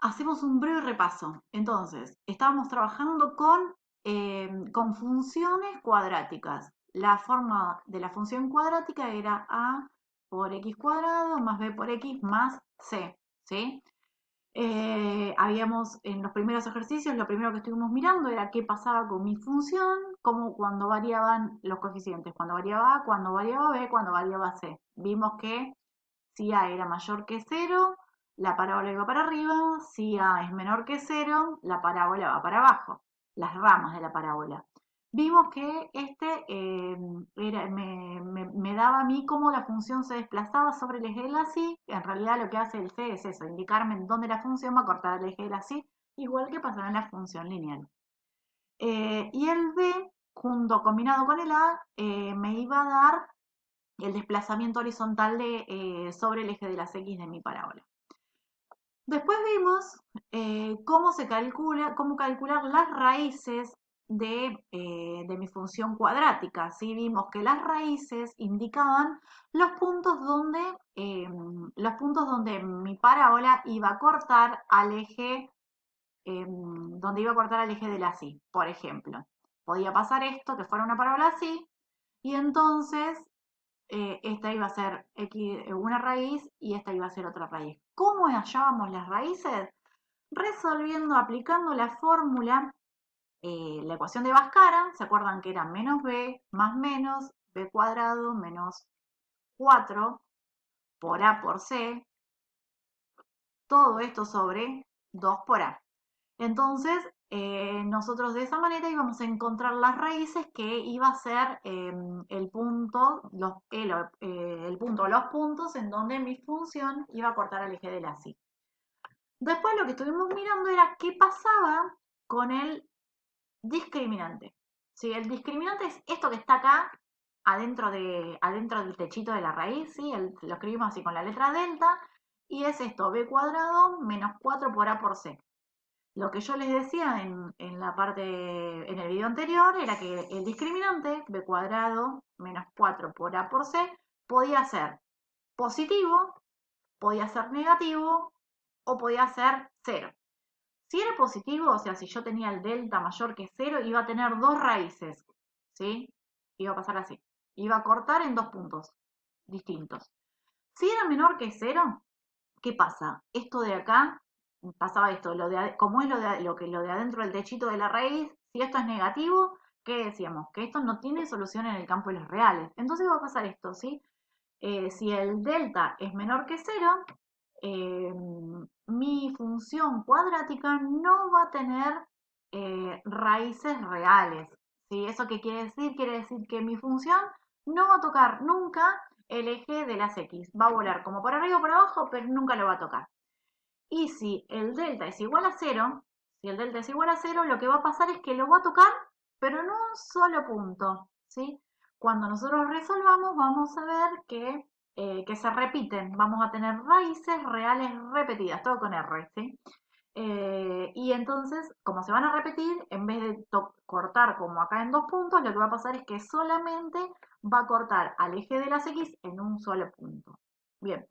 Hacemos un breve repaso. Entonces, estábamos trabajando con funciones cuadráticas. La forma de la función cuadrática era a por x cuadrado más b por x más c, ¿sí? Habíamos en los primeros ejercicios, lo primero que estuvimos mirando era qué pasaba con mi función, como cuando variaban los coeficientes, cuando variaba a, cuando variaba b, cuando variaba c. Vimos que si a era mayor que 0, la parábola iba para arriba, si a es menor que 0, la parábola va para abajo, las ramas de la parábola. Vimos que me daba a mí cómo la función se desplazaba sobre el eje de la y. En realidad lo que hace el c es eso, indicarme en dónde la función va a cortar el eje de la y, igual que pasará en la función lineal. Y el b, combinado con el a, me iba a dar el desplazamiento horizontal sobre el eje de las x de mi parábola. Después vimos cómo calcular las raíces de mi función cuadrática. ¿Sí? Vimos que las raíces indicaban los puntos donde mi parábola iba a cortar al eje, donde iba a cortar al eje de la y. Por ejemplo, podía pasar esto, que fuera una parábola así, y entonces esta iba a ser x, una raíz y esta iba a ser otra raíz. ¿Cómo hallábamos las raíces? Resolviendo, aplicando la fórmula, la ecuación de Bhaskara, ¿se acuerdan que era menos b más menos b cuadrado menos 4 por a por c, todo esto sobre 2 por a? Entonces, nosotros de esa manera íbamos a encontrar las raíces que iba a ser el punto, los puntos en donde mi función iba a cortar al eje de la y. Después lo que estuvimos mirando era qué pasaba con el discriminante. ¿Sí? El discriminante es esto que está acá, adentro del techito de la raíz, ¿sí? Lo escribimos así con la letra delta, y es esto, b cuadrado menos 4 por a por c. Lo que yo les decía en el video anterior, era que el discriminante, b cuadrado menos 4 por a por c, podía ser positivo, podía ser negativo o podía ser 0. Si era positivo, o sea, si yo tenía el delta mayor que 0, iba a tener dos raíces, ¿sí? Iba a pasar así. Iba a cortar en dos puntos distintos. Si era menor que 0, ¿qué pasa? Esto de acá, pasaba esto, como es lo de adentro del techito de la raíz, si esto es negativo, ¿qué decíamos? Que esto no tiene solución en el campo de los reales. Entonces va a pasar esto, ¿sí? Si el delta es menor que 0, eh, mi función cuadrática no va a tener raíces reales. ¿Sí? ¿Eso qué quiere decir? Quiere decir que mi función no va a tocar nunca el eje de las x. Va a volar como por arriba o por abajo, pero nunca lo va a tocar. Y si el delta es igual a 0, si el delta es igual a 0, lo que va a pasar es que lo va a tocar, pero en un solo punto. ¿Sí? Cuando nosotros resolvamos, vamos a ver que se repiten. Vamos a tener raíces reales repetidas, todo con R. ¿Sí? Y entonces, como se van a repetir, en vez de cortar como acá en dos puntos, lo que va a pasar es que solamente va a cortar al eje de las X en un solo punto. Bien,